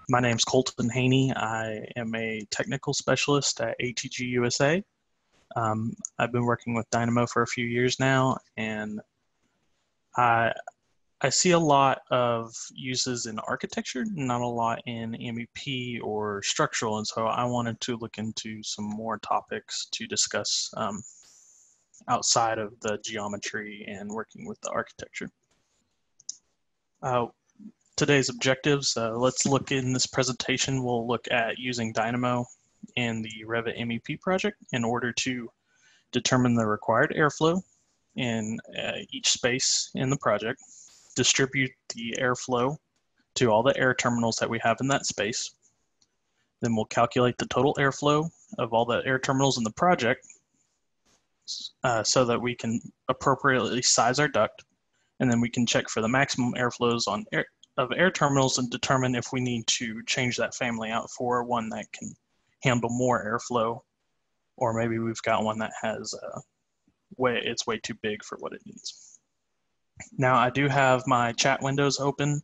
My name's Colton Haney. I am a technical specialist at ATG USA. I've been working with Dynamo for a few years now, and I I see a lot of uses in architecture, not a lot in MEP or structural, and so I wanted to look into some more topics to discuss outside of the geometry and working with the architecture. Uh, Today's objectives, let's look in this presentation, we'll look at using Dynamo in the Revit MEP project in order to determine the required airflow in each space in the project, distribute the airflow to all the air terminals that we have in that space. Then we'll calculate the total airflow of all the air terminals in the project so that we can appropriately size our duct. And then we can check for the maximum airflows on air terminals and determine if we need to change that family out for one that can handle more airflow, or maybe we've got one that has it's way too big for what it needs. Now I do have my chat windows open,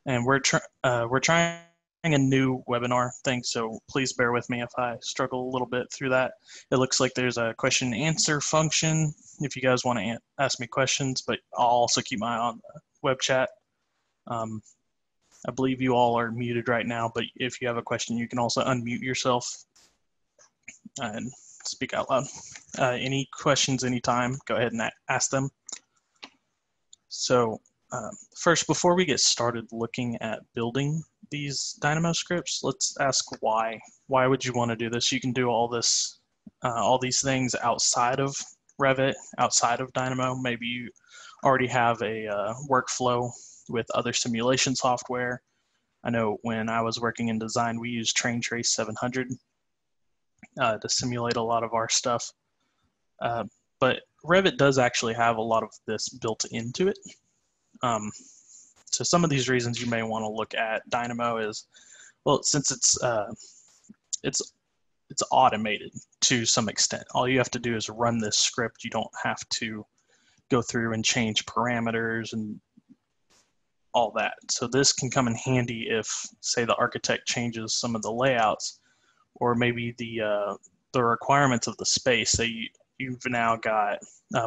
and we're trying a new webinar thing, so please bear with me if I struggle a little bit through that. It looks like there's a question and answer function if you guys want to ask me questions, but I'll also keep my eye on the web chat. I believe you all are muted right now, but if you have a question, you can also unmute yourself and speak out loud. Any questions anytime, go ahead and ask them. So first, before we get started looking at building these Dynamo scripts, let's ask why. Why would you want to do this? You can do all these things outside of Revit, outside of Dynamo. Maybe you already have a workflow with other simulation software. I know when I was working in design, we used TrainTrace 700 to simulate a lot of our stuff. But Revit does actually have a lot of this built into it. So some of these reasons you may want to look at Dynamo is, well, since it's automated to some extent. All you have to do is run this script. You don't have to go through and change parameters and all that. So this can come in handy if, say, the architect changes some of the layouts, or maybe the requirements of the space. Say you've now got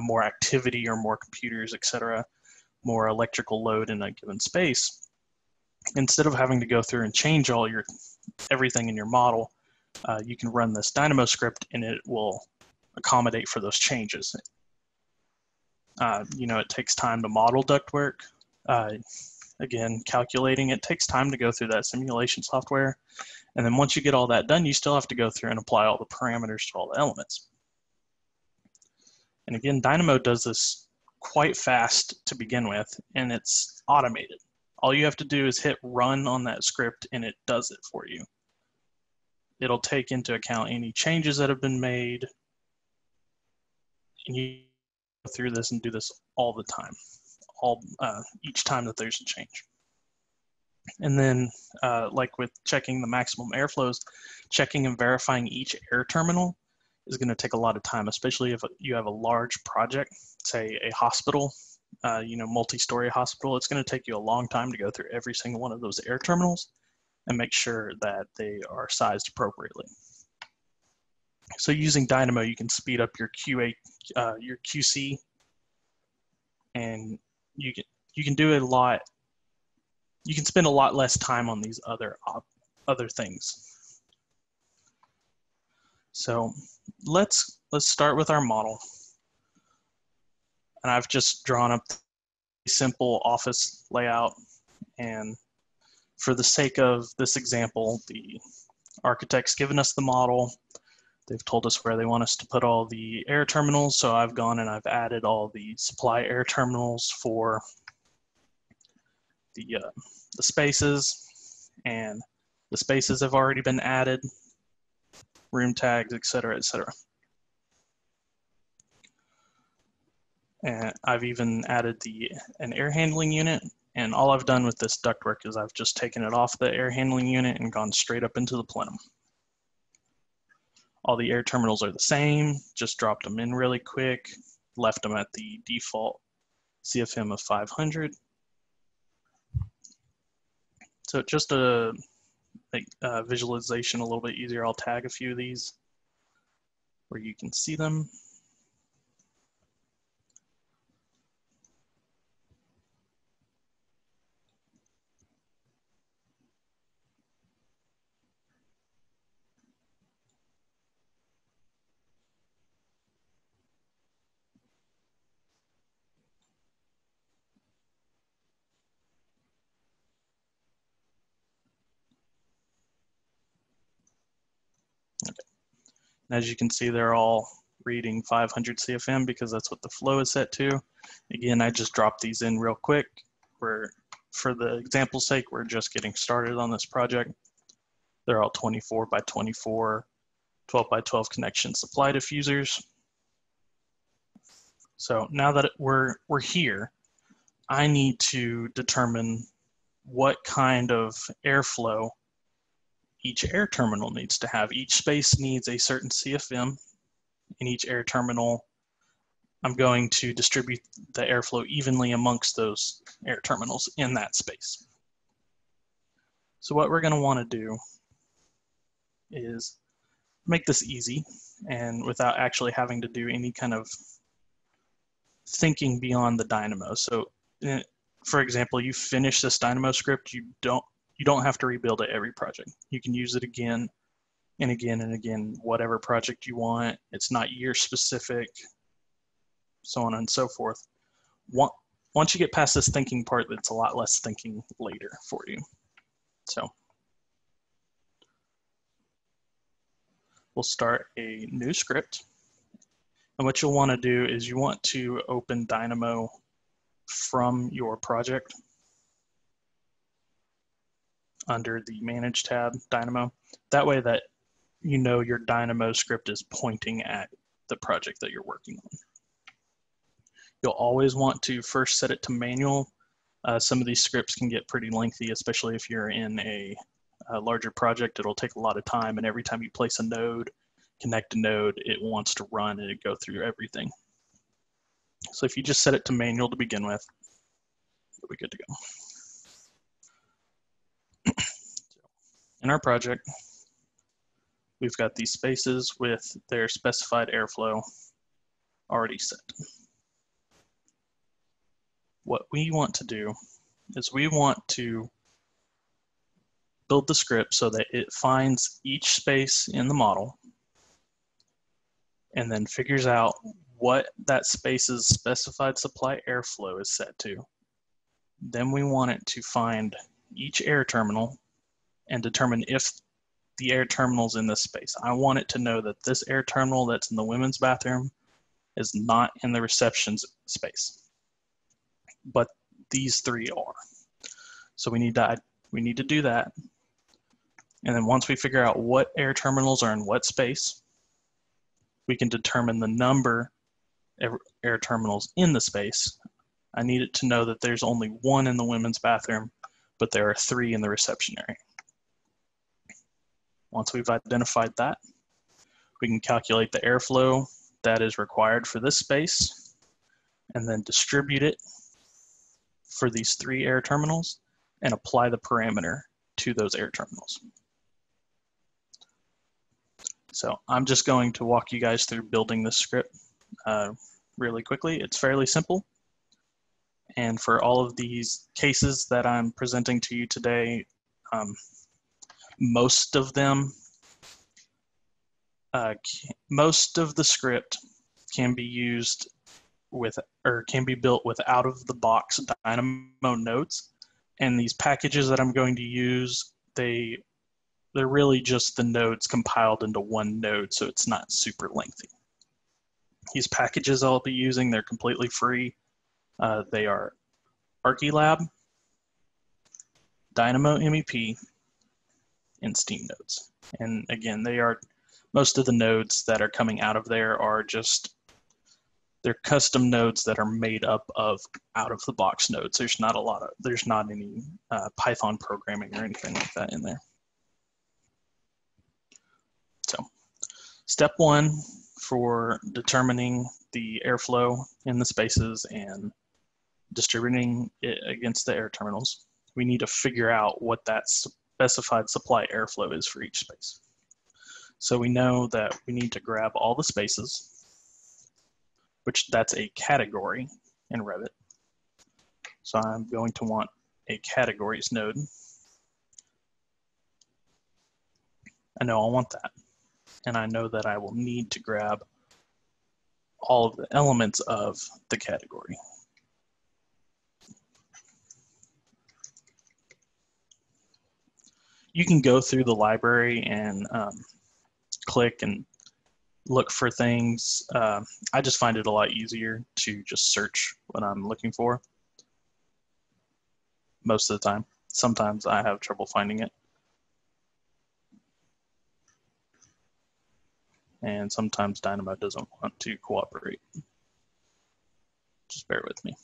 more activity or more computers, etc., more electrical load in a given space. Instead of having to go through and change everything in your model, you can run this Dynamo script and it will accommodate for those changes. It takes time to model ductwork. Again, calculating, it takes time to go through that simulation software. And then once you get all that done, you still have to go through and apply all the parameters to all the elements. And again, Dynamo does this quite fast to begin with, and it's automated. All you have to do is hit run on that script and it does it for you. It'll take into account any changes that have been made, and you go through this and do this all the time. Each time that there's a change. And then like with checking the maximum airflows, checking and verifying each air terminal is going to take a lot of time, especially if you have a large project, say a hospital, multi-story hospital. It's going to take you a long time to go through every single one of those air terminals and make sure that they are sized appropriately. So using Dynamo, you can speed up your QC, and you can do it a lot. You can spend a lot less time on these other things. So let's start with our model. And I've just drawn up a simple office layout. And for the sake of this example, the architect's given us the model. They've told us where they want us to put all the air terminals. So I've gone and I've added all the supply air terminals for the spaces, and the spaces have already been added, room tags, etc., etc. And I've even added an air handling unit, and all I've done with this ductwork is I've just taken it off the air handling unit and gone straight up into the plenum. All the air terminals are the same, just dropped them in really quick, left them at the default CFM of 500. So just a make visualization a little bit easier, I'll tag a few of these where you can see them. As you can see, they're all reading 500 CFM because that's what the flow is set to. Again, I just dropped these in real quick. For the example's sake, we're just getting started on this project. They're all 24 by 24, 12 by 12 connection supply diffusers. So now that we're here, I need to determine what kind of airflow each air terminal needs to have. Each space needs a certain CFM. In each air terminal, I'm going to distribute the airflow evenly amongst those air terminals in that space. So what we're going to want to do is make this easy and without actually having to do any kind of thinking beyond the Dynamo. So for example, you finish this Dynamo script, you don't have to rebuild it every project. You can use it again and again and again, whatever project you want. It's not year specific, so on and so forth. Once you get past this thinking part, it's a lot less thinking later for you. So we'll start a new script. And what you'll want to do is you want to open Dynamo from your project under the Manage tab, Dynamo. That way that you know your Dynamo script is pointing at the project that you're working on. You'll always want to first set it to manual. Some of these scripts can get pretty lengthy, especially if you're in a larger project. It'll take a lot of time, and every time you place a node, connect a node, it wants to run and go through everything. So if you just set it to manual to begin with, you'll be good to go. In our project, we've got these spaces with their specified airflow already set. What we want to do is we want to build the script so that it finds each space in the model and then figures out what that space's specified supply airflow is set to. Then we want it to find each air terminal and determine if the air terminal's in this space. I want it to know that this air terminal that's in the women's bathroom is not in the reception space, but these three are. So we need to do that. And then once we figure out what air terminals are in what space, we can determine the number of air terminals in the space. I need it to know that there's only one in the women's bathroom, but there are 3 in the reception area. Once we've identified that, we can calculate the airflow that is required for this space and then distribute it for these 3 air terminals and apply the parameter to those air terminals. So I'm just going to walk you guys through building this script really quickly. It's fairly simple. And for all of these cases that I'm presenting to you today, most of them, most of the script can be used with, or can be built with out of the box Dynamo nodes. And these packages that I'm going to use, they're really just the nodes compiled into one node, so it's not super lengthy. These packages I'll be using, they're completely free. They are Archilab, Dynamo MEP, and Steam nodes. And again, most of the nodes that are coming out of there are just, they're custom nodes that are made up of out-of-the-box nodes. There's not any Python programming or anything like that in there. So, step 1 for determining the airflow in the spaces and distributing it against the air terminals, we need to figure out what that specified supply airflow is for each space. So we know that we need to grab all the spaces, which that's a category in Revit. So I'm going to want a categories node. I know I'll want that. And I know that I will need to grab all of the elements of the category. You can go through the library and click and look for things. I just find it a lot easier to just search what I'm looking for most of the time. Sometimes I have trouble finding it. And sometimes Dynamo doesn't want to cooperate. Just bear with me.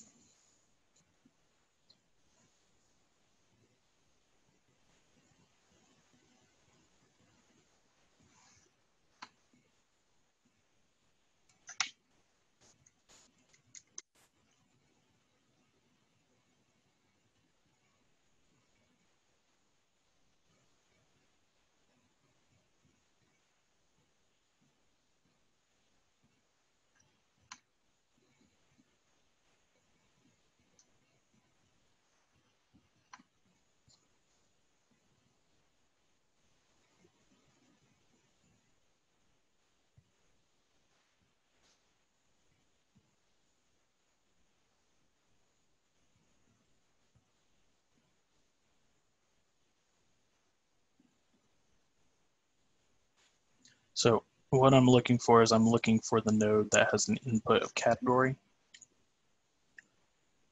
So what I'm looking for is I'm looking for the node that has an input of category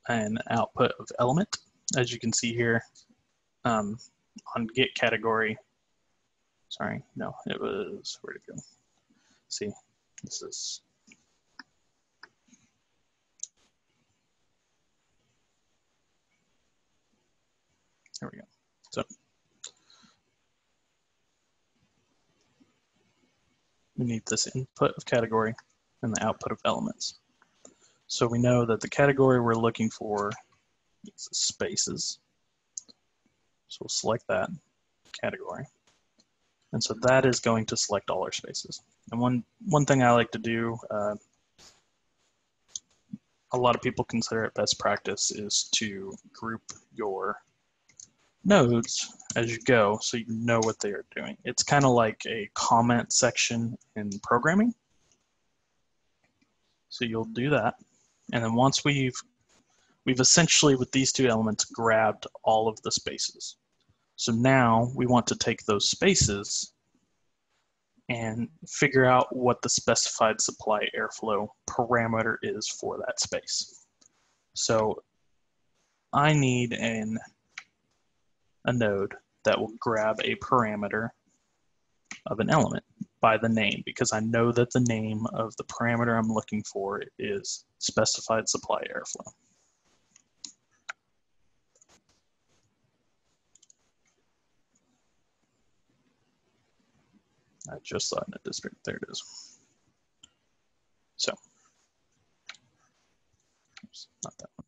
and output of element. As you can see here on get category, sorry, no, it was, where'd it go? See, this is, there we go. So we need this input of category and the output of elements. So we know that the category we're looking for is spaces. So we'll select that category. And so that is going to select all our spaces. And one thing I like to do, a lot of people consider it best practice, is to group your nodes as you go so you know what they are doing. It's kind of like a comment section in programming. So you'll do that. And then once we've essentially, with these two elements, grabbed all of the spaces. So now we want to take those spaces and figure out what the specified supply airflow parameter is for that space. So I need a node that will grab a parameter of an element by the name, because I know that the name of the parameter I'm looking for is specified supply airflow. I just saw it in a district. There it is. So, oops, not that one.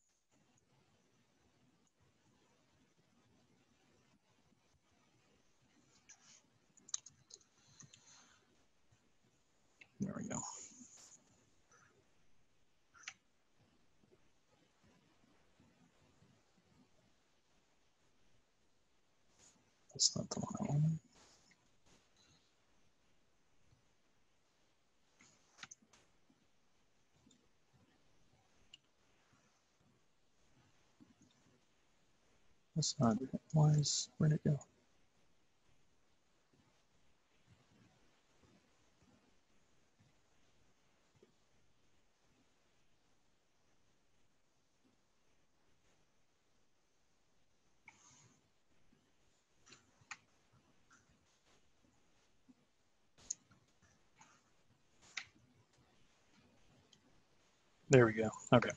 There we go. That's not the one I wanted. That's not it. Where'd it go? There we go. Okay.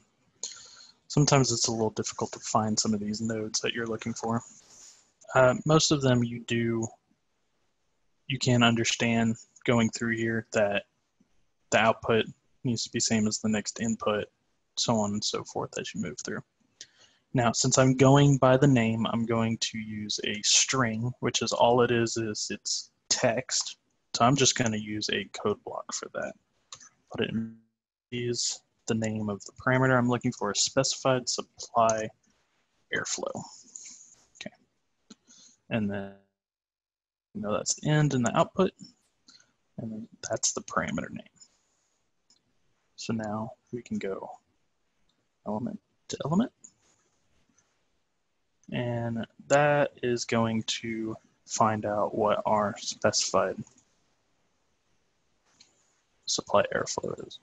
Sometimes it's a little difficult to find some of these nodes that you're looking for. Most of them you can understand going through here that the output needs to be same as the next input, so on and so forth as you move through. Now, since I'm going by the name, I'm going to use a string, which is all it is it's text. So I'm just going to use a code block for that. But it is the name of the parameter I'm looking for is specified supply airflow. Okay. And then that's the end and the output. And then that's the parameter name. So now we can go element to element. And that is going to find out what our specified supply airflow is.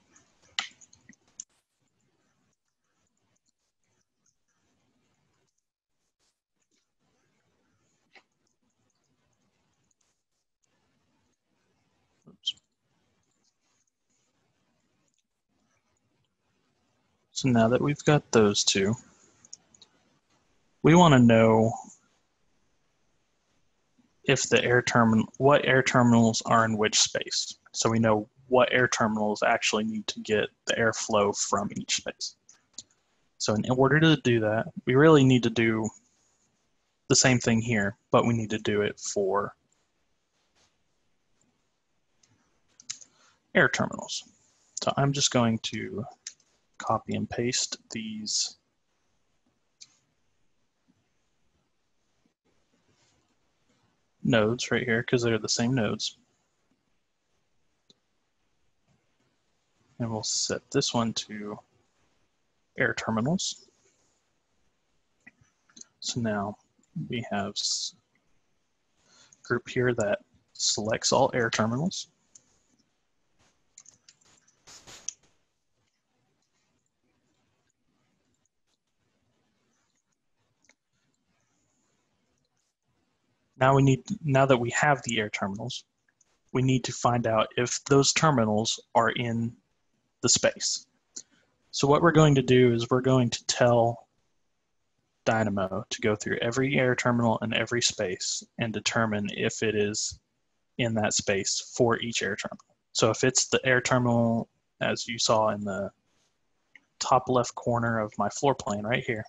Oops. So now that we've got those two, we want to know if the what air terminals are in which space. So we know what air terminals actually need to get the airflow from each space. So in order to do that, we really need to do the same thing here, but we need to do it for air terminals. So I'm just going to copy and paste these nodes right here because they're the same nodes. And we'll set this one to air terminals. So now we have a group here that selects all air terminals. Now that we have the air terminals, we need to find out if those terminals are in the space. So what we're going to do is we're going to tell Dynamo to go through every air terminal and every space and determine if it is in that space for each air terminal. So if it's the air terminal, as you saw in the top left corner of my floor plan right here,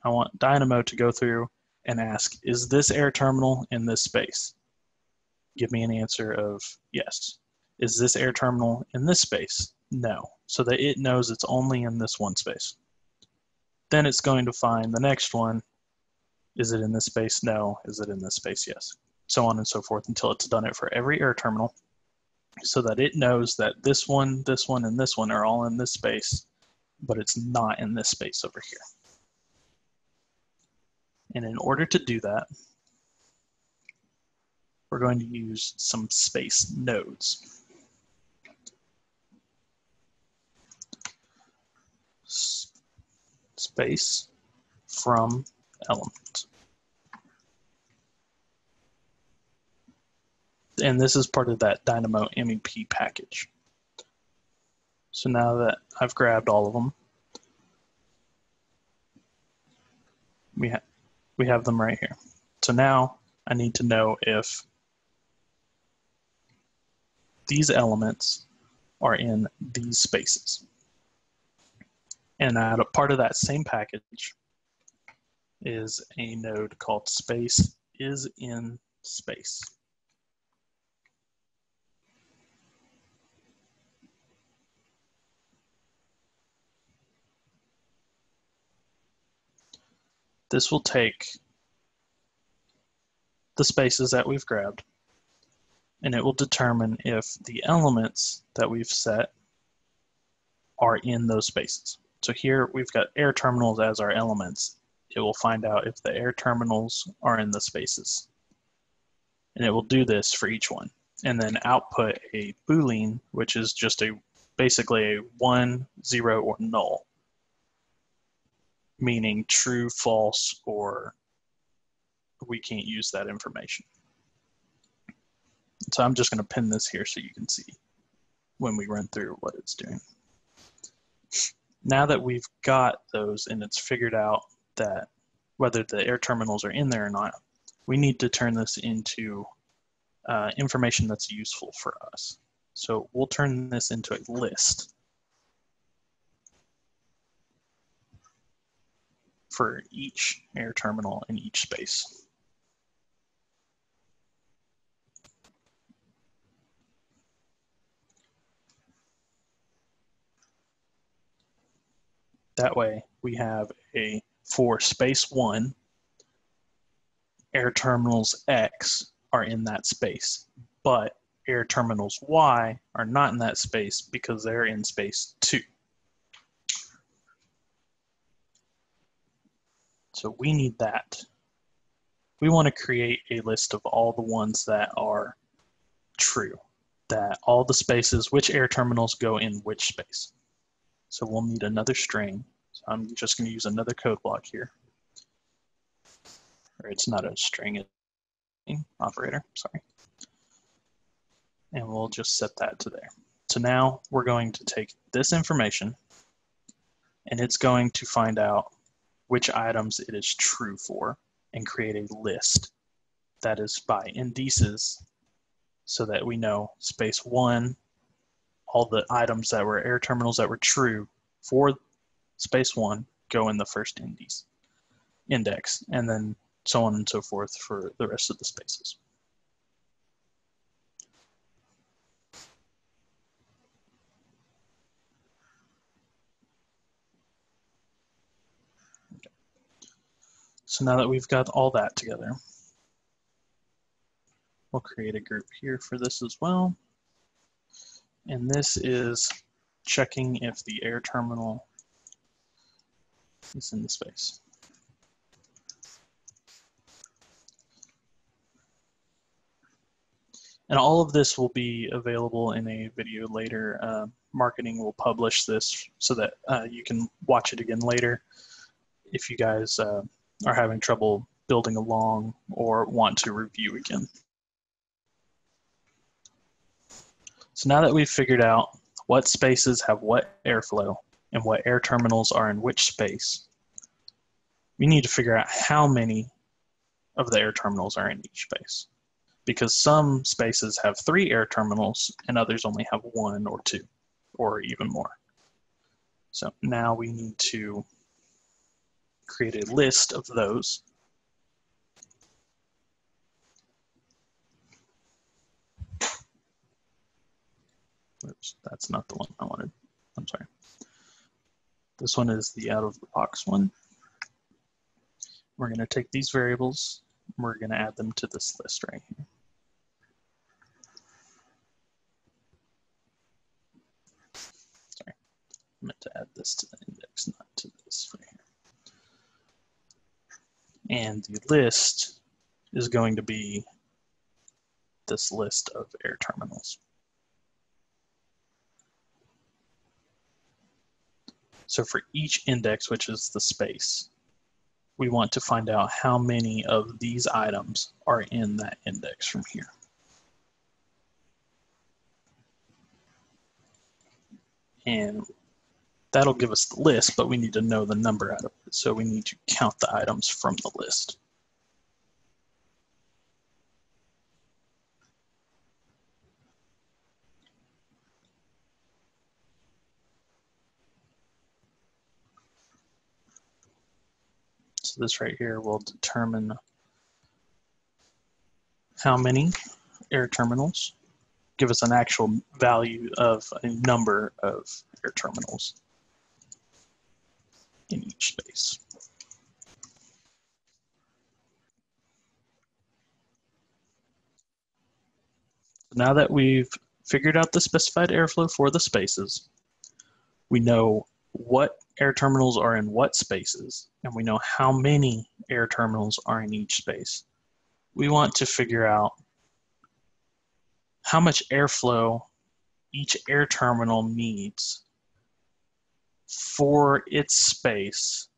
I want Dynamo to go through and ask, is this air terminal in this space? Give me an answer of yes. Is this air terminal in this space? No. So that it knows it's only in this one space. Then it's going to find the next one. Is it in this space? No. Is it in this space? Yes. So on and so forth until it's done it for every air terminal so that it knows that this one, and this one are all in this space, but it's not in this space over here. And in order to do that, we're going to use some space nodes. Space from element. And this is part of that Dynamo MEP package. So now that I've grabbed all of them, we have them right here. So now I need to know if these elements are in these spaces. And a part of that same package is a node called space is in space. This will take the spaces that we've grabbed, and it will determine if the elements that we've set are in those spaces. So here we've got air terminals as our elements. It will find out if the air terminals are in the spaces. And it will do this for each one. And then output a Boolean, which is just basically a 1, 0, or null, meaning true, false, or we can't use that information. So I'm just going to pin this here so you can see when we run through what it's doing. Now that we've got those and it's figured out that whether the air terminals are in there or not, we need to turn this into information that's useful for us. So we'll turn this into a list for each air terminal in each space. That way we have for space 1, air terminals X are in that space, but air terminals Y are not in that space because they're in space 2. So we need that. We want to create a list of all the ones that are true, that all the spaces, which air terminals go in which space. So we'll need another string. So I'm just going to use another code block here. Or it's not a string, it's operator, sorry. And we'll just set that to there. So now we're going to take this information and it's going to find out which items it is true for and create a list that is by indices so that we know space 1, all the items that were air terminals that were true for space 1 go in the first index, and then so on and so forth for the rest of the spaces. Okay. So now that we've got all that together, we'll create a group here for this as well. And this is checking if the air terminal is in the space. And all of this will be available in a video later. Marketing will publish this so that you can watch it again later if you guys are having trouble building along or want to review again. So now that we've figured out what spaces have what airflow and what air terminals are in which space, we need to figure out how many of the air terminals are in each space. Because some spaces have 3 air terminals and others only have 1 or 2 or even more. So now we need to create a list of those. Oops, that's not the one I wanted. I'm sorry. This one is the out of the box one. We're going to take these variables and we're going to add them to this list right here. Sorry, I meant to add this to the index, not to this right here. And the list is going to be this list of air terminals. So for each index, which is the space, we want to find out how many of these items are in that index from here. And that'll give us the list, but we need to know the number out of it. So we need to count the items from the list. So this right here will determine how many air terminals, give us an actual value of a number of air terminals in each space. Now that we've figured out the specified airflow for the spaces, we know what air terminals are in what spaces, and we know how many air terminals are in each space. We want to figure out how much airflow each air terminal needs for its space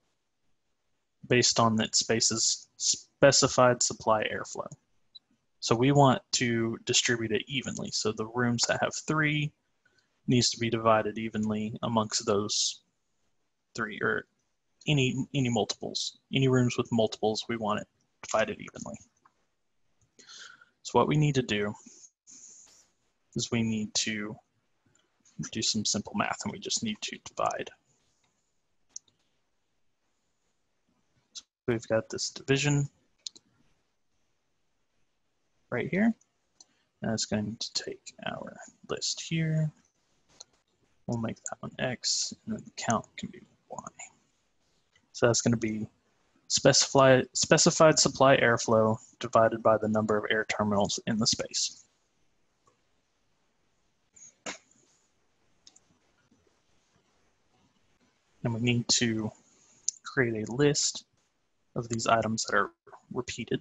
based on that space's specified supply airflow. So we want to distribute it evenly. So the rooms that have 3 needs to be divided evenly amongst those 3, or any multiples. Any rooms with multiples, we want it divided evenly. So what we need to do is we need to do some simple math, and we just need to divide we've got this division right here. And it's going to take our list here. We'll make that one X, and then the count can be Y. So that's going to be specified supply airflow divided by the number of air terminals in the space. And we need to create a list of these items that are repeated.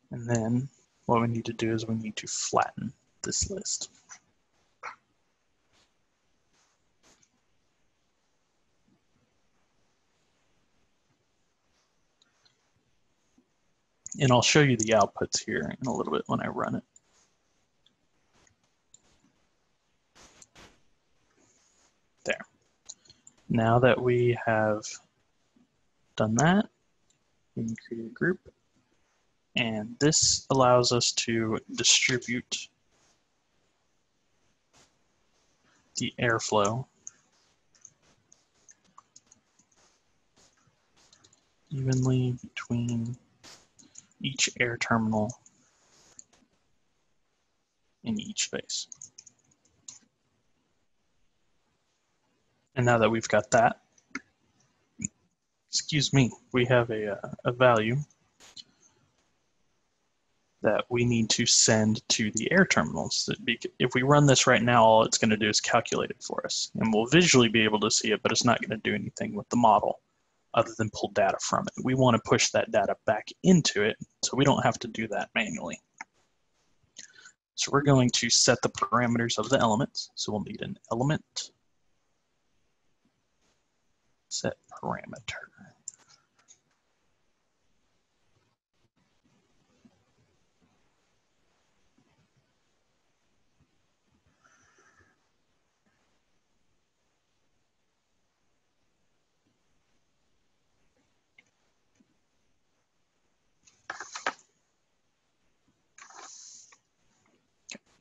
And then what we need to do is we need to flatten this list. And I'll show you the outputs here in a little bit when I run it. There. Now that we have done that, we can create a group. And this allows us to distribute the airflow evenly between each air terminal in each space. And now that we've got that, excuse me, we have a value that we need to send to the air terminals. If we run this right now, all it's going to do is calculate it for us. And we'll visually be able to see it, but it's not going to do anything with the model other than pull data from it. We want to push that data back into it so we don't have to do that manually. So we're going to set the parameters of the elements. So we'll need an element set parameter.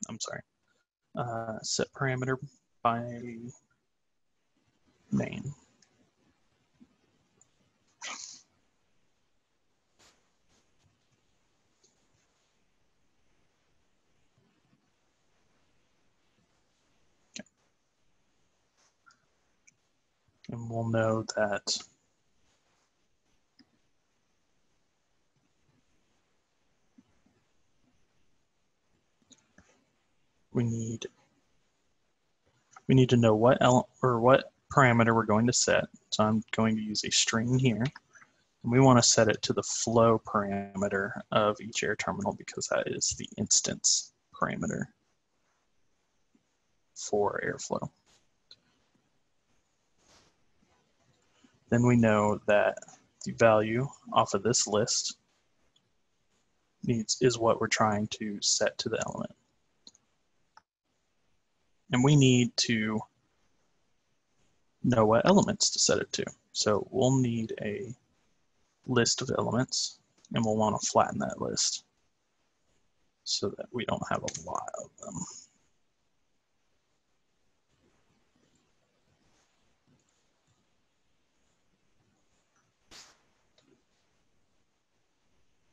I'm sorry, set parameter by name. Okay. And we'll know that we need to know what parameter we're going to set. So I'm going to use a string here. And we want to set it to the flow parameter of each air terminal because that is the instance parameter for airflow. Then we know that the value off of this list is what we're trying to set to the element. And we need to know what elements to set it to. So we'll need a list of elements, and we'll want to flatten that list so that we don't have a lot of them.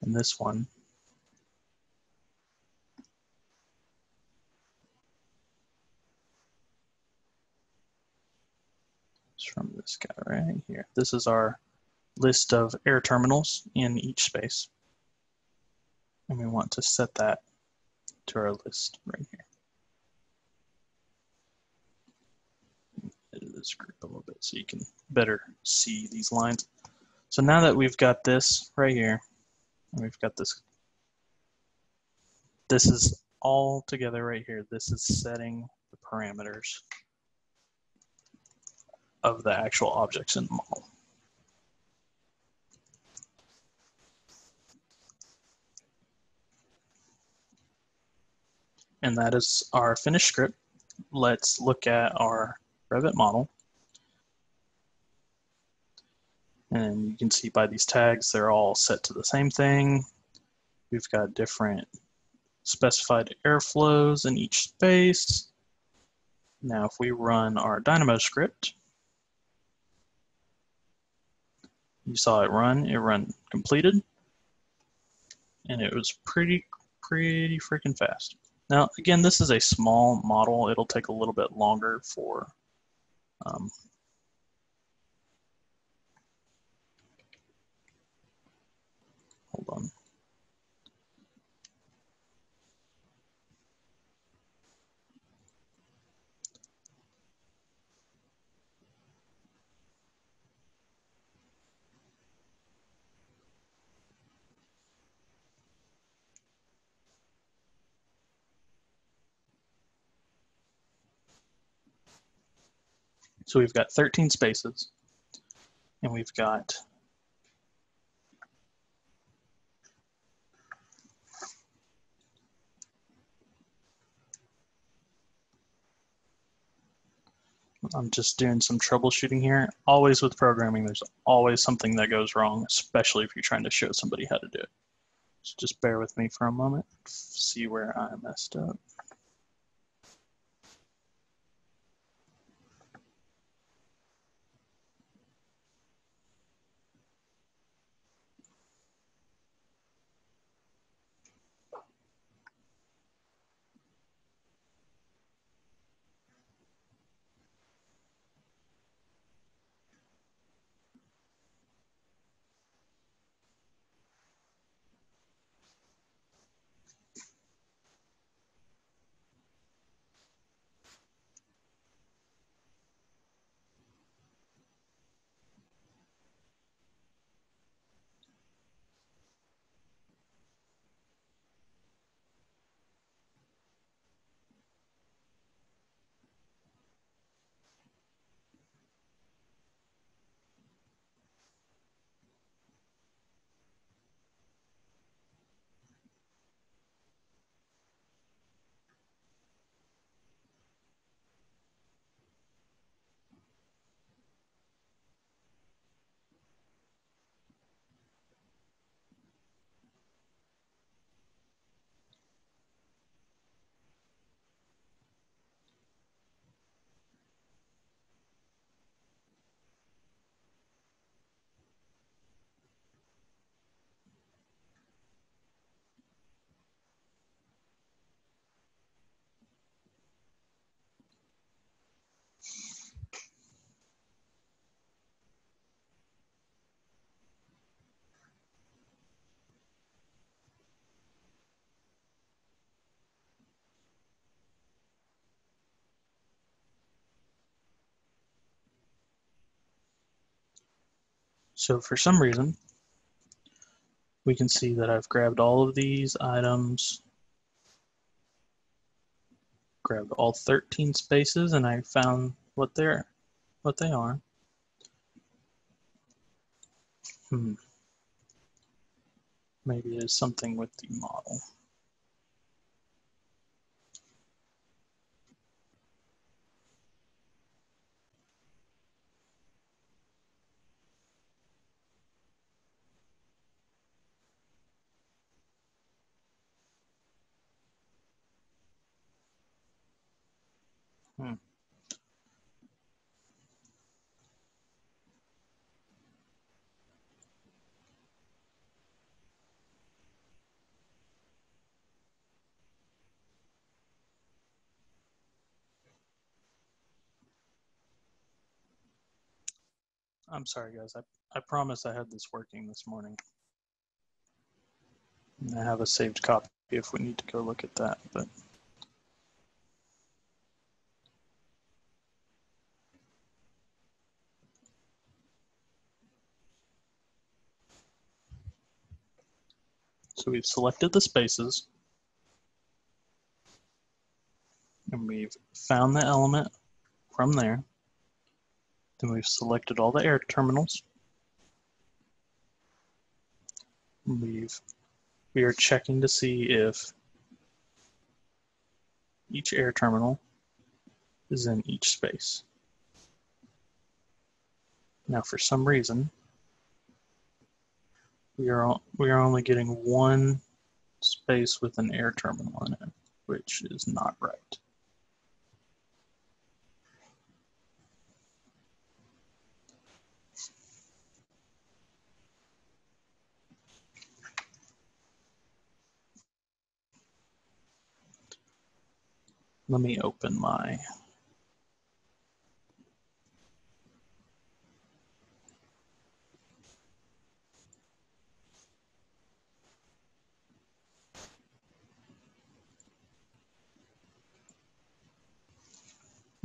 And this one is from this guy right here. This is our list of air terminals in each space. And we want to set that to our list right here. Edit this group a little bit so you can better see these lines. So now that we've got this right here, and we've got this is all together right here. This is setting the parameters of the actual objects in the model. And that is our finished script. Let's look at our Revit model. And you can see by these tags, they're all set to the same thing. We've got different specified airflows in each space. Now, if we run our Dynamo script, you saw it run completed, and it was pretty freaking fast. Now, again, this is a small model. It'll take a little bit longer for hold on. So we've got 13 spaces, and we've got I'm just doing some troubleshooting here. Always with programming, there's always something that goes wrong, especially if you're trying to show somebody how to do it. So just bear with me for a moment, see where I messed up. So for some reason, we can see that I've grabbed all of these items, grabbed all 13 spaces, and I found what they are. Maybe it's something with the model. I'm sorry, guys. I promise I had this working this morning. And I have a saved copy if we need to go look at that. But so we've selected the spaces, and we've found the element from there. Then we've selected all the air terminals. We are checking to see if each air terminal is in each space. Now, for some reason, we are only getting one space with an air terminal in it, which is not right. Let me open my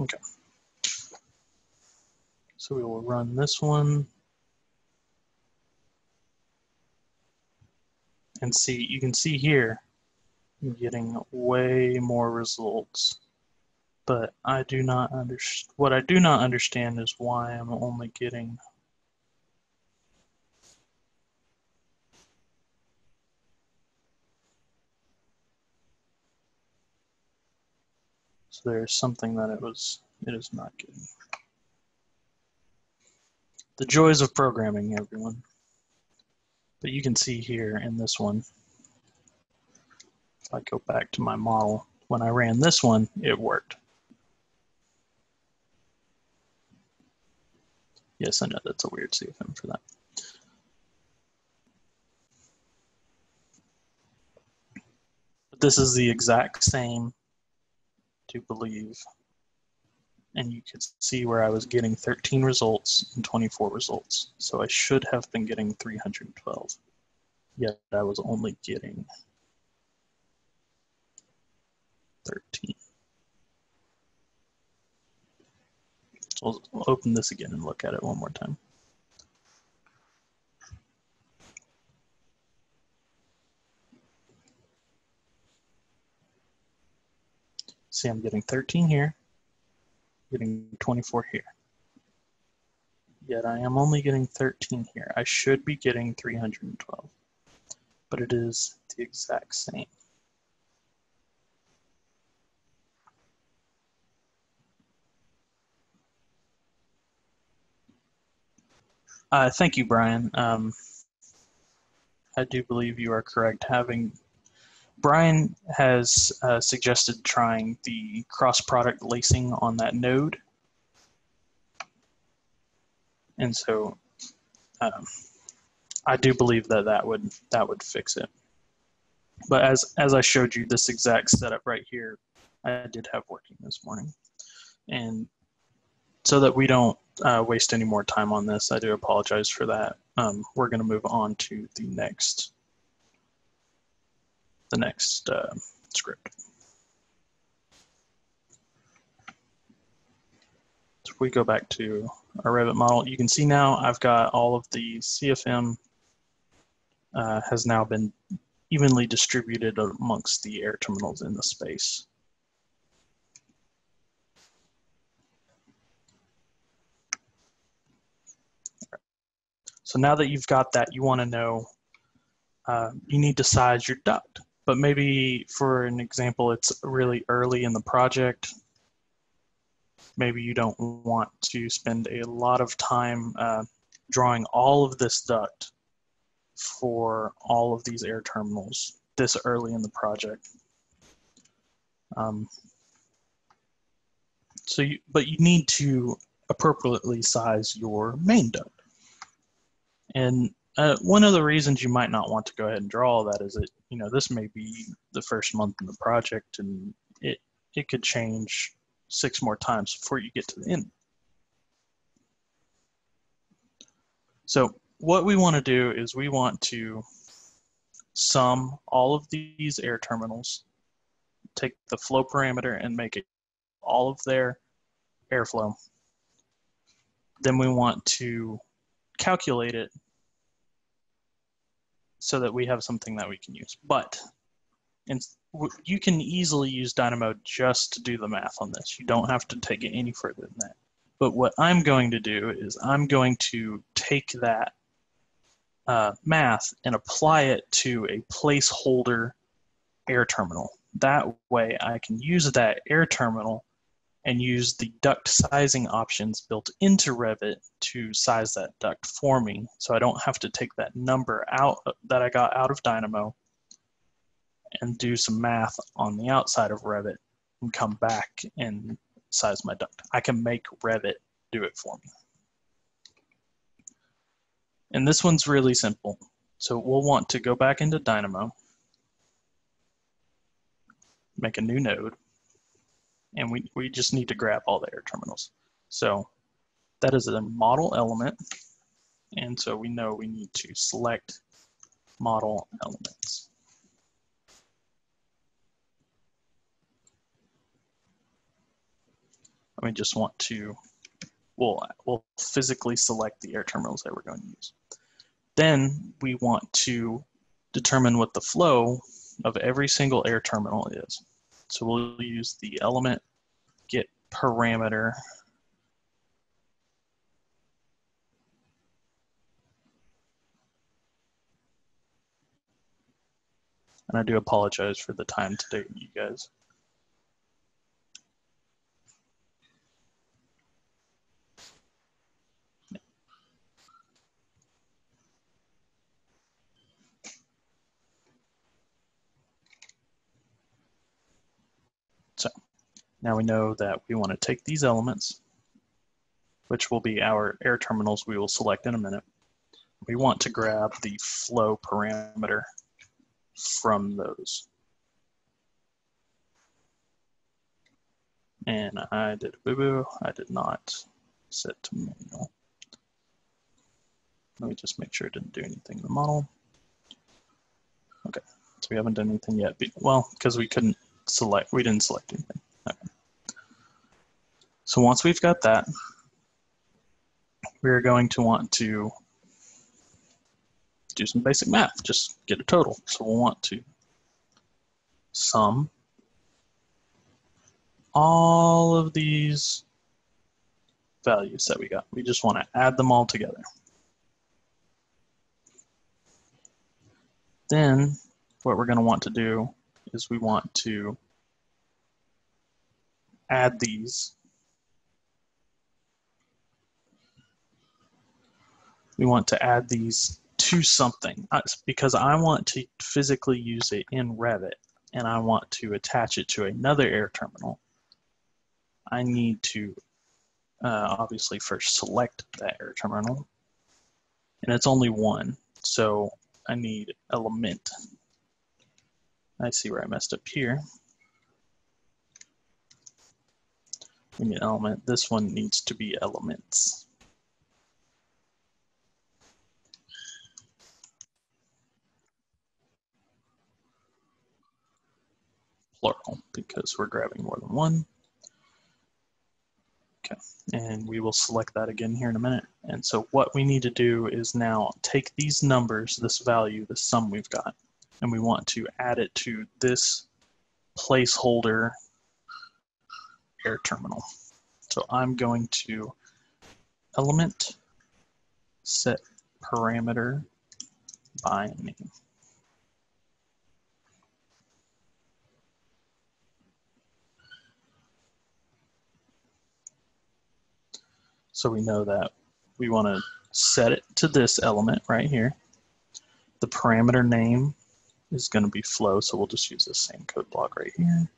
okay. So we will run this one and see, you can see here, I'm getting way more results. But I do not understand, what I do not understand is why I'm only getting so there's something that it is not getting. The joys of programming, everyone. But you can see here in this one, if I go back to my model, when I ran this one, it worked. Yes, I know that's a weird CFM for that. But this is the exact same, to believe. And you could see where I was getting 13 results and 24 results. So I should have been getting 312. Yet I was only getting 13. So we'll open this again and look at it one more time. See, I'm getting 13 here, getting 24 here. Yet I am only getting 13 here. I should be getting 312, but it is the exact same. Thank you, Brian. I do believe you are correct. Brian has suggested trying the cross-product lacing on that node. And so I do believe that would fix it. But as I showed you, this exact setup right here, I did have working this morning. And so that we don't waste any more time on this, I do apologize for that. We're going to move on to the next script. So if we go back to our Revit model, you can see now I've got all of the CFM has now been evenly distributed amongst the air terminals in the space. So now that you've got that, you want to know, you need to size your duct. But maybe for an example, it's really early in the project. Maybe you don't want to spend a lot of time drawing all of this duct for all of these air terminals this early in the project. But you need to appropriately size your main duct. And one of the reasons you might not want to go ahead and draw all that is that, this may be the first month in the project, and it could change 6 more times before you get to the end. So what we want to do is we want to sum all of these air terminals, take the flow parameter and make it all of their airflow. Then we want to calculate it so that we have something that we can use. But you can easily use Dynamo just to do the math on this. You don't have to take it any further than that. But what I'm going to do is I'm going to take that math and apply it to a placeholder air terminal that way I can use that air terminal and use the duct sizing options built into Revit to size that duct for me. So I don't have to take that number out that I got out of Dynamo and do some math on the outside of Revit and come back and size my duct. I can make Revit do it for me. And this one's really simple. So we'll want to go back into Dynamo, make a new node, and we just need to grab all the air terminals. So that is a model element, and so we know we need to select model elements. And we just want to, we'll physically select the air terminals that we're going to use. Then we want to determine what the flow of every single air terminal is. So we'll use the element get parameter and I do apologize for the time today, you guys. So now we know that we want to take these elements, which will be our air terminals we will select in a minute. We want to grab the flow parameter from those. And I did a boo-boo. I did not set to manual. Let me just make sure it didn't do anything in the model. Okay, so we haven't done anything yet. Well, because we didn't select anything. Okay. So once we've got that, we're going to want to do some basic math, just get a total. So we'll want to sum all of these values that we got. We just want to add them all together. Then what we're going to want to do is we want to add these. We want to add these to something because I want to physically use it in Revit and I want to attach it to another air terminal. I need to obviously first select that air terminal, and it's only one, so I need element. I see where I messed up here. We need element. This one needs to be elements. Plural, because we're grabbing more than one. Okay, and we will select that again here in a minute. And so what we need to do is now take these numbers, this value, the sum we've got, and we want to add it to this placeholder air terminal. So I'm going to element set parameter by name. So we know that we want to set it to this element right here. The parameter name is going to be flow, so we'll just use the same code block right here.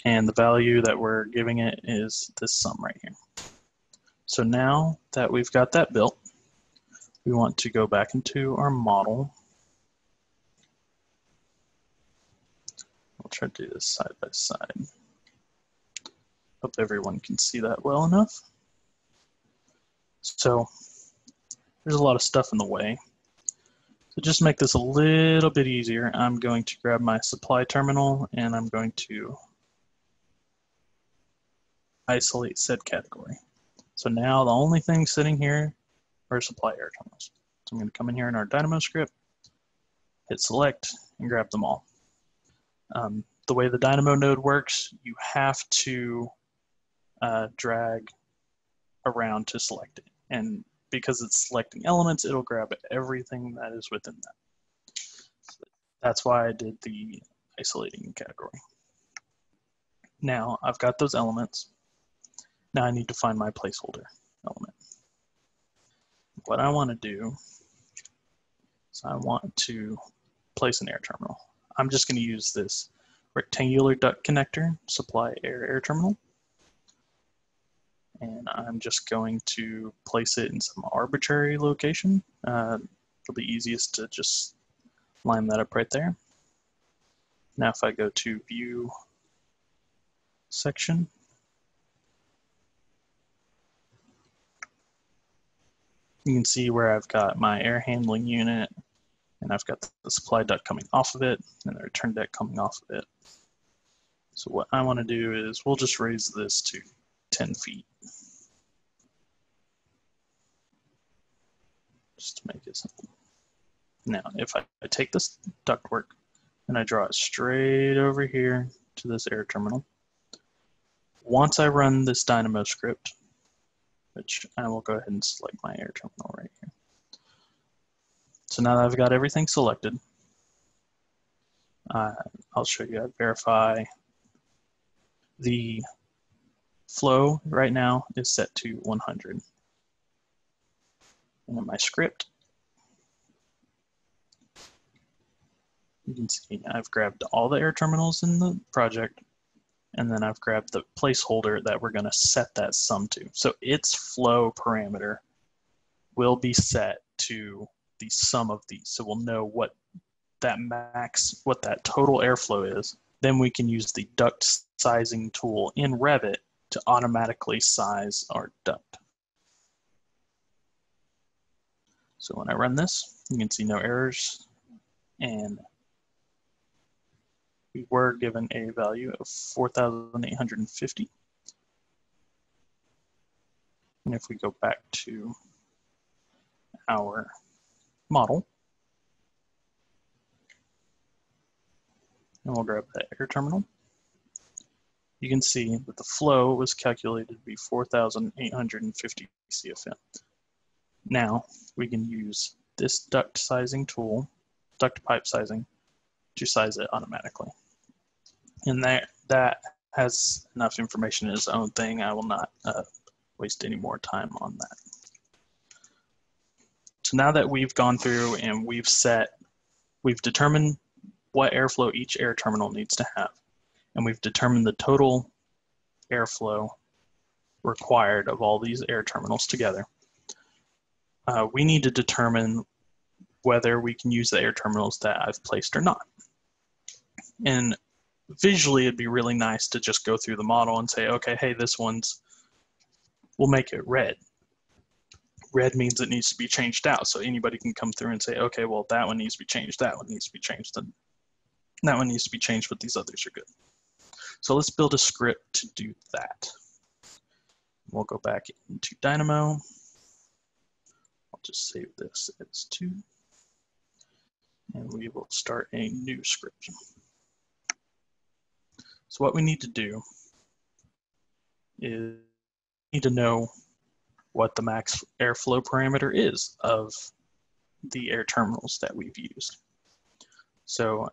And the value that we're giving it is this sum right here. So now that we've got that built, we want to go back into our model. We'll try to do this side by side. Hope everyone can see that well enough. So there's a lot of stuff in the way. So just make this a little bit easier, I'm going to grab my supply terminal and I'm going to isolate said category. So now the only thing sitting here are supply air terminals. So I'm going to come in here in our Dynamo script, hit select, and grab them all. The way the Dynamo node works, you have to drag around to select it. And because it's selecting elements, it'll grab everything that is within that. So that's why I isolating category. Now I've got those elements. Now I need to find my placeholder element. What I want to do is I want to place an air terminal. I'm just going to use this rectangular duct connector, supply air terminal. And I'm just going to place it in some arbitrary location. It'll be easiest to just line that up right there. Now if I go to View Section, you can see where I've got my air handling unit, and I've got the supply duct coming off of it, and the return duct coming off of it. So what I want to do is we'll just raise this to 10 feet. Just to make it simple. Now, if I take this ductwork and I draw it straight over here to this air terminal, once I run this Dynamo script, which I will go ahead and select my air terminal right here. So now that I've got everything selected, I'll show you, I verify the flow right now is set to 100. And in my script, you can see I've grabbed all the air terminals in the project, and then I've grabbed the placeholder that we're going to set that sum to. So its flow parameter will be set to the sum of these. So we'll know what that total airflow is. Then we can use the duct sizing tool in Revit to automatically size our duct. So when I run this, you can see no errors, and we were given a value of 4,850. And if we go back to our model, and we'll grab that air terminal, you can see that the flow was calculated to be 4,850 CFM. Now we can use this duct sizing tool, duct pipe sizing, to size it automatically. And that has enough information in its own thing. I will not waste any more time on that. So now that we've gone through and we've determined what airflow each air terminal needs to have, and we've determined the total airflow required of all these air terminals together, we need to determine whether we can use the air terminals that I've placed or not. And visually, it'd be really nice to just go through the model and say, okay, hey, we'll make it red. Red means it needs to be changed out. So anybody can come through and say, okay, well, that one needs to be changed, that one needs to be changed, and that one needs to be changed, but these others are good. So let's build a script to do that. We'll go back into Dynamo. I'll just save this as 2. And we will start a new script. So what we need to do is we need to know what the max airflow parameter is of the air terminals that we've used. So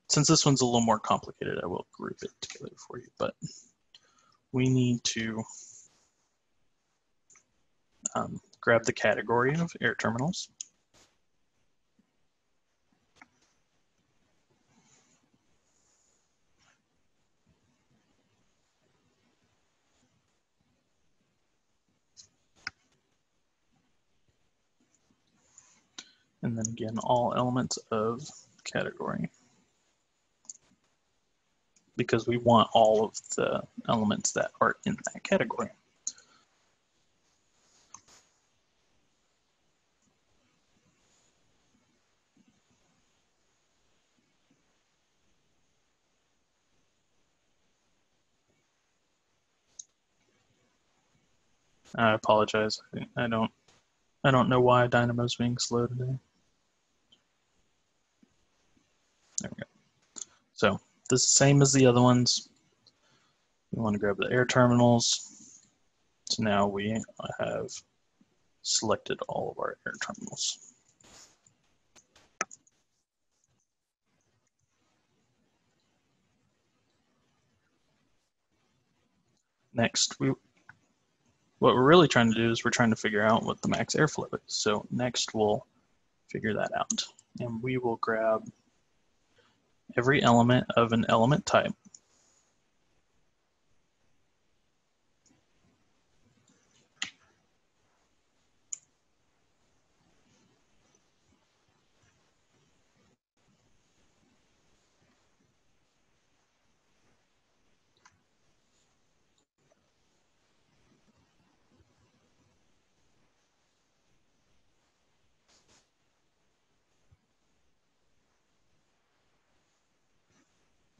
since this one's a little more complicated, I will group it together for you, but we need to grab the category of air terminals. And then again, all elements of category, because we want all of the elements that are in that category. I apologize. I don't know why Dynamo's being slow today. There we go. So this is the same as the other ones. We want to grab the air terminals. So now we have selected all of our air terminals. Next, what we're really trying to do is we're trying to figure out what the max airflow is. So next we'll figure that out. And we will grab every element of an element type.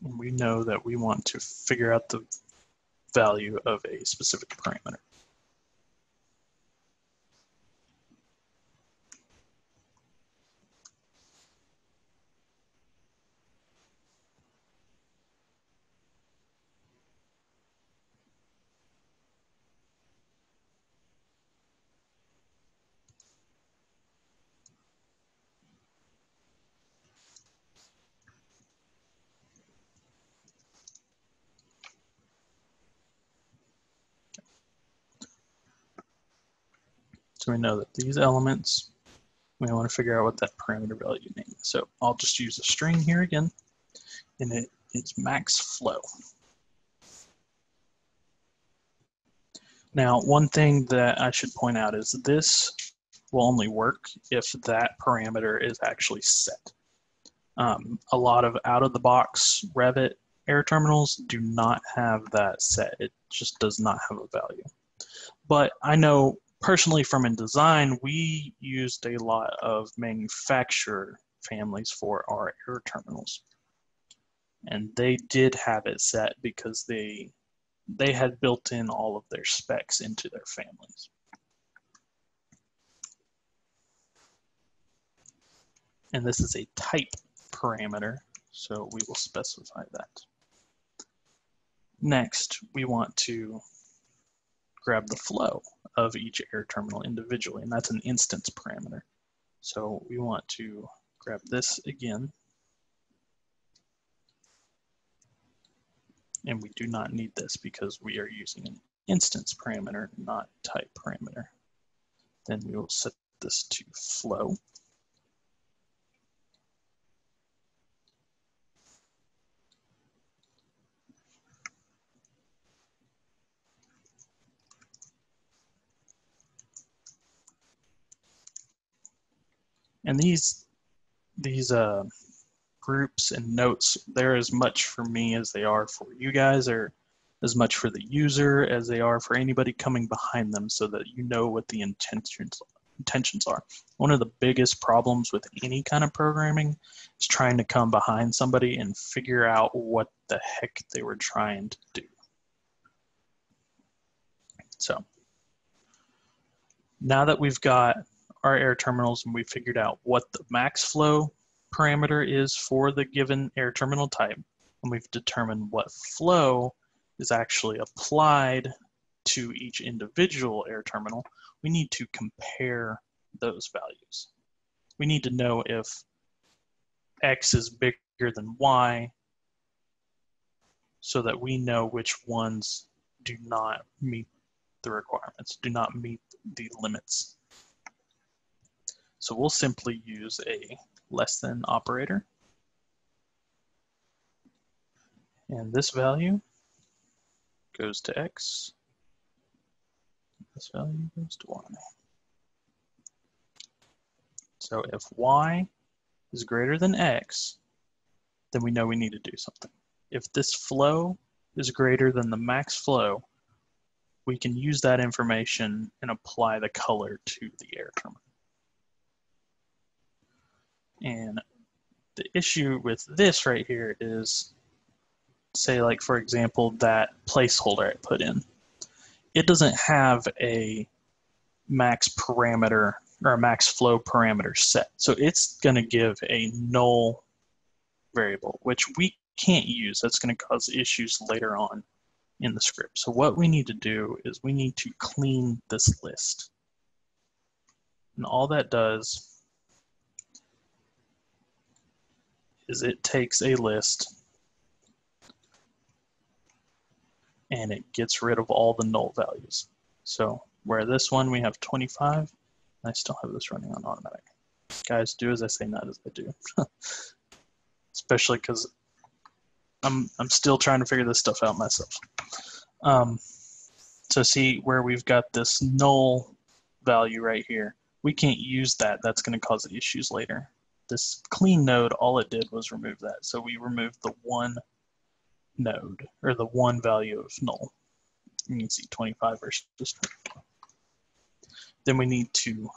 And we know that we want to figure out the value of a specific parameter. So we know that these elements, we want to figure out what that parameter value means. So I'll just use a string here again, and it's max flow. Now, one thing that I should point out is this will only work if that parameter is actually set. A lot of out-of-the-box Revit air terminals do not have that set. It just does not have a value. But I know personally from in design, we used a lot of manufacturer families for our air terminals. And they did have it set because they had built in all of their specs into their families. And this is a type parameter, so we will specify that. Next, we want to grab the flow of each air terminal individually, and that's an instance parameter. So we want to grab this again, and we do not need this because we are using an instance parameter, not type parameter. Then we will set this to flow. And these groups and notes, they're as much for me as they are for you guys, or as much for the user as they are for anybody coming behind them, so that you know what the intentions are. One of the biggest problems with any kind of programming is trying to come behind somebody and figure out what the heck they were trying to do. So now that we've got our air terminals and we figured out what the max flow parameter is for the given air terminal type, and we've determined what flow is actually applied to each individual air terminal, we need to compare those values. We need to know if X is bigger than Y, so that we know which ones do not meet the requirements, do not meet the limits. So we'll simply use a less than operator. And this value goes to X. This value goes to Y. So if Y is greater than X, then we know we need to do something. If this flow is greater than the max flow, we can use that information and apply the color to the air terminal. And the issue with this right here is, say like for example, that placeholder I put in. It doesn't have a max parameter or a max flow parameter set. So it's going to give a null variable, which we can't use. That's going to cause issues later on in the script. So what we need to do is we need to clean this list. And all that does is it takes a list and it gets rid of all the null values. So where this one we have 25, I still have this running on automatic. Guys, do as I say, not as I do. Especially because I'm still trying to figure this stuff out myself. So see where we've got this null value right here. We can't use that. That's going to cause issues later. This clean node, all it did was remove that. So we removed the one node, or the one value of null. You can see 25 versus 25. Then we need to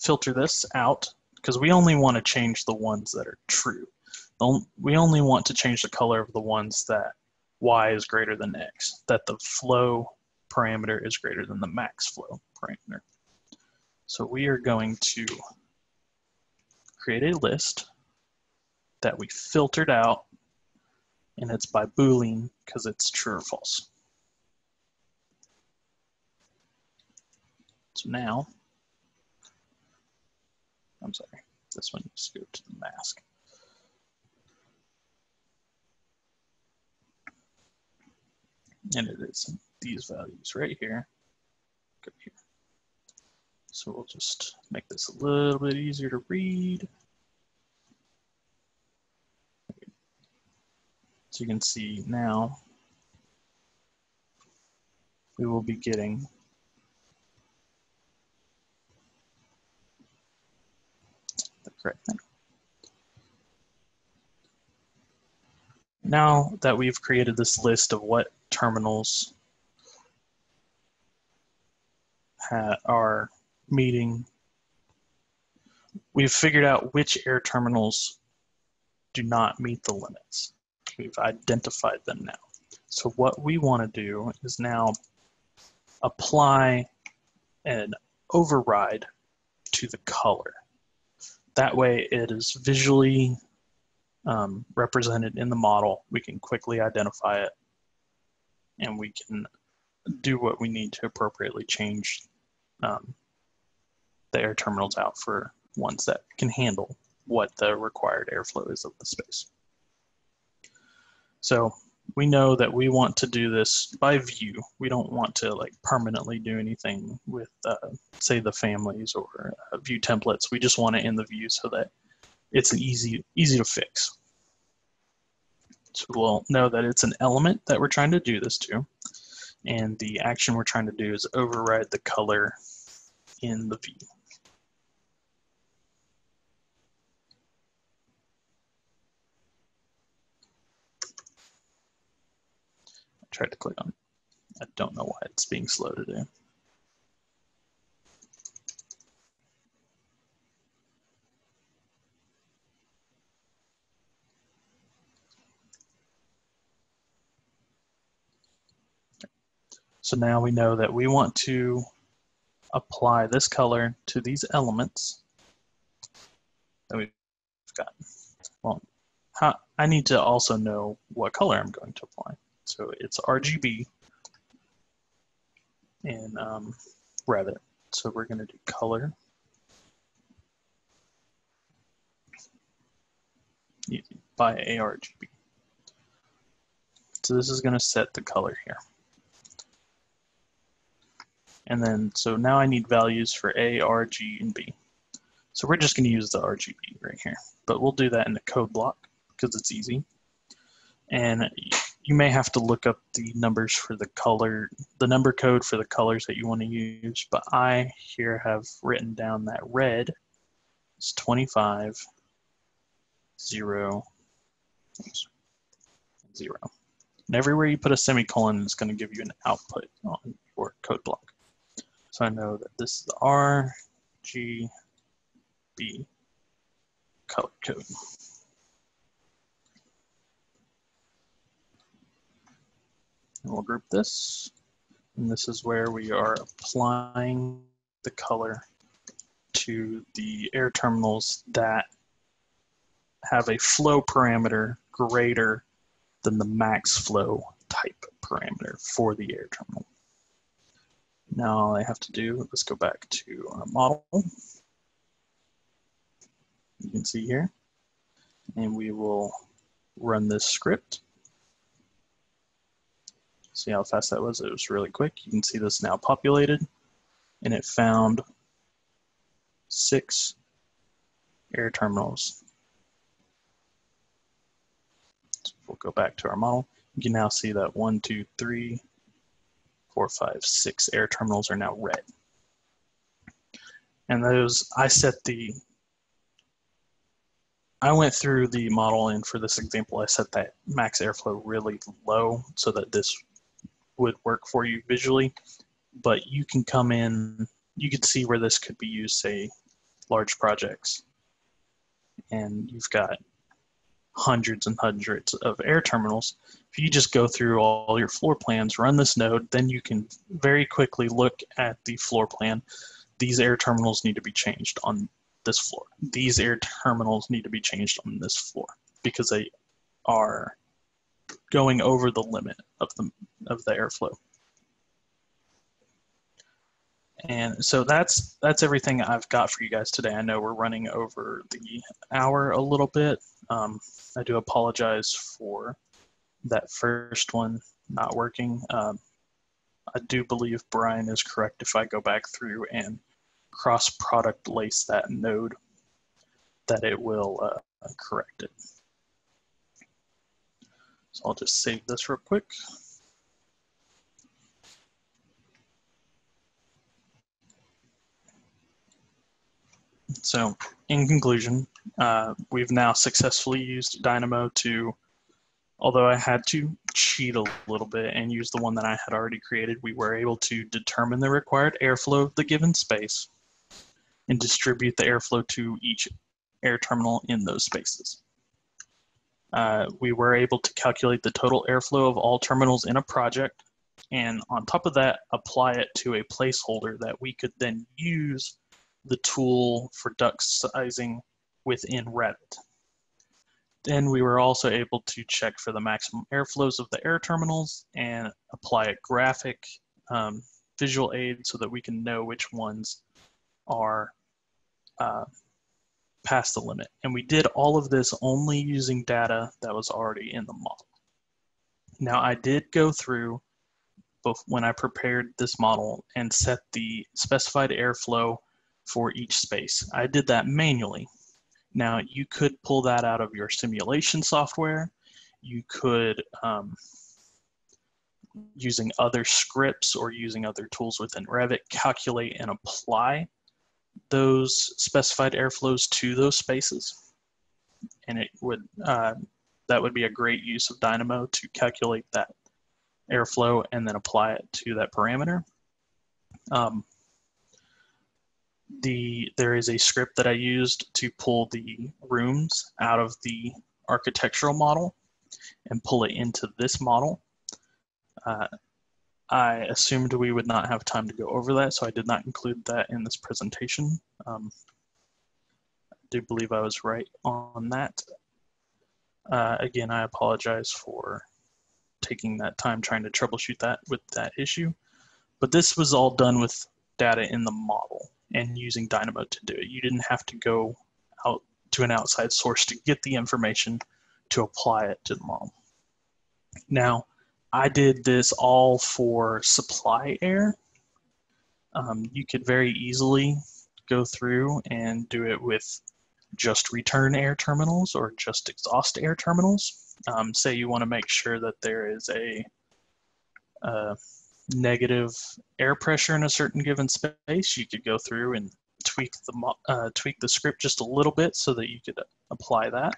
filter this out, because we only want to change the ones that are true. We only want to change the color of the ones that y is greater than x, that the flow parameter is greater than the max flow parameter. So we are going to create a list that we filtered out, and it's by Boolean because it's true or false. So now, I'm sorry, this one needs to go to the mask. And it is these values right here. Go here. So we'll just make this a little bit easier to read. So you can see now we will be getting the correct thing. Now that we've created this list of what terminals are meeting, we've figured out which air terminals do not meet the limits. We've identified them now. So what we want to do is now apply an override to the color. That way it is visually represented in the model. We can quickly identify it, and we can do what we need to appropriately change the air terminals out for ones that can handle what the required airflow is of the space. So we know that we want to do this by view. We don't want to like permanently do anything with, say, the families or view templates. We just want it in the view so that it's easy to fix. So we'll know that it's an element that we're trying to do this to, and the action we're trying to do is override the color in the view. I tried to click on it. I don't know why it's being slow to do. So now we know that we want to apply this color to these elements that we've got. Well, I need to also know what color I'm going to apply. So it's RGB in Revit. So we're going to do color. Easy, by ARGB. So this is going to set the color here. And then, so now I need values for A, R, G, and B. So we're just going to use the RGB right here, but we'll do that in the code block because it's easy. And you may have to look up the numbers for the color, the number code for the colors that you want to use, but I here have written down that red is 25, 0, 0. And everywhere you put a semicolon, it's going to give you an output on your code block. So I know that this is the RGB color code. And we'll group this. And this is where we are applying the color to the air terminals that have a flow parameter greater than the max flow type parameter for the air terminal. Now all I have to do, let's go back to our model. You can see here, and we will run this script. See how fast that was? It was really quick. You can see this now populated, and it found 6 air terminals. So we'll go back to our model. You can now see that 1, 2, 3, 4, 5, 6 air terminals are now red. And those, I went through the model, and for this example, I set that max airflow really low so that this would work for you visually. But you can come in, you can see where this could be used, say, large projects. And you've got hundreds and hundreds of air terminals. If you just go through all your floor plans, run this node, then you can very quickly look at the floor plan. These air terminals need to be changed on this floor. These air terminals need to be changed on this floor because they are going over the limit of the airflow. And so that's everything I've got for you guys today. I know we're running over the hour a little bit. I do apologize for that first one not working. I do believe Brian is correct if I go back through and cross-product lace that node, that it will correct it. So I'll just save this real quick. So in conclusion, we've now successfully used Dynamo to, although I had to cheat a little bit and use the one that I had already created, we were able to determine the required airflow of the given space and distribute the airflow to each air terminal in those spaces. We were able to calculate the total airflow of all terminals in a project, and on top of that, apply it to a placeholder that we could then use the tool for duct sizing within Revit. Then we were also able to check for the maximum airflows of the air terminals and apply a graphic visual aid so that we can know which ones are past the limit. And we did all of this only using data that was already in the model. Now I did go through both when I prepared this model and set the specified airflow for each space. I did that manually. Now you could pull that out of your simulation software. You could, using other scripts or using other tools within Revit, calculate and apply those specified airflows to those spaces. And it would, that would be a great use of Dynamo to calculate that airflow and then apply it to that parameter. There is a script that I used to pull the rooms out of the architectural model and pull it into this model. I assumed we would not have time to go over that, so I did not include that in this presentation. I do believe I was right on that. Again, I apologize for taking that time trying to troubleshoot that with that issue, but this was all done with data in the model and using Dynamo to do it. You didn't have to go out to an outside source to get the information to apply it to the model. Now, I did this all for supply air. You could very easily go through and do it with just return air terminals or just exhaust air terminals. Say you want to make sure that there is a negative air pressure in a certain given space, you could go through and tweak the script just a little bit so that you could apply that.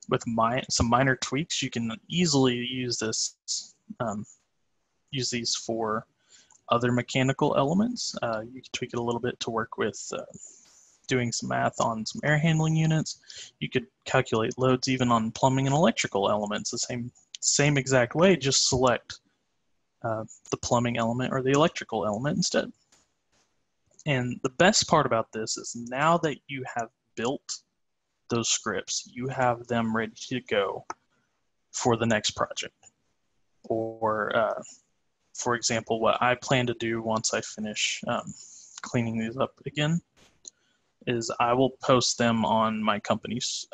With some minor tweaks, you can easily use this, use these for other mechanical elements. You can tweak it a little bit to work with doing some math on some air handling units. You could calculate loads even on plumbing and electrical elements the same exact way, just select the plumbing element or the electrical element instead. And the best part about this is now that you have built those scripts, you have them ready to go for the next project. Or, for example, what I plan to do once I finish cleaning these up again is I will post them on my company's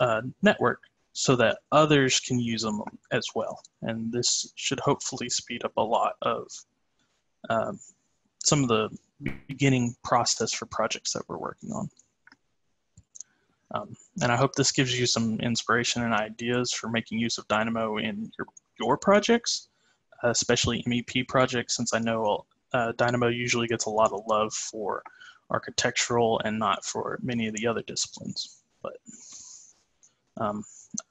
network so that others can use them as well. And this should hopefully speed up a lot of some of the beginning process for projects that we're working on. And I hope this gives you some inspiration and ideas for making use of Dynamo in your projects, especially MEP projects, since I know Dynamo usually gets a lot of love for architectural and not for many of the other disciplines. But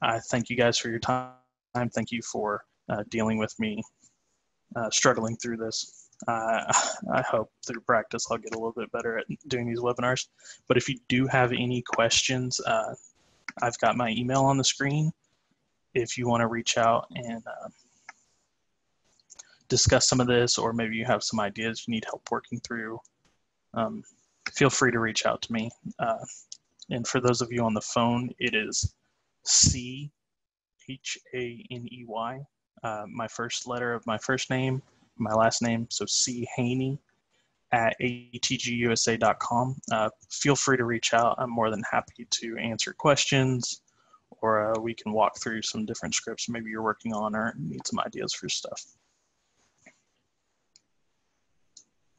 I thank you guys for your time. Thank you for dealing with me struggling through this. I hope through practice I'll get a little bit better at doing these webinars. But if you do have any questions, I've got my email on the screen. If you want to reach out and discuss some of this, or maybe you have some ideas you need help working through, feel free to reach out to me. And for those of you on the phone, it is Chaney, my first letter of my first name, my last name, so C. Haney at atgusa.com. Feel free to reach out. I'm more than happy to answer questions, or we can walk through some different scripts maybe you're working on or need some ideas for stuff.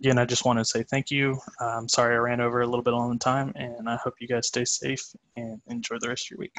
Again, I just want to say thank you. I'm sorry I ran over a little bit on the time, and I hope you guys stay safe and enjoy the rest of your week.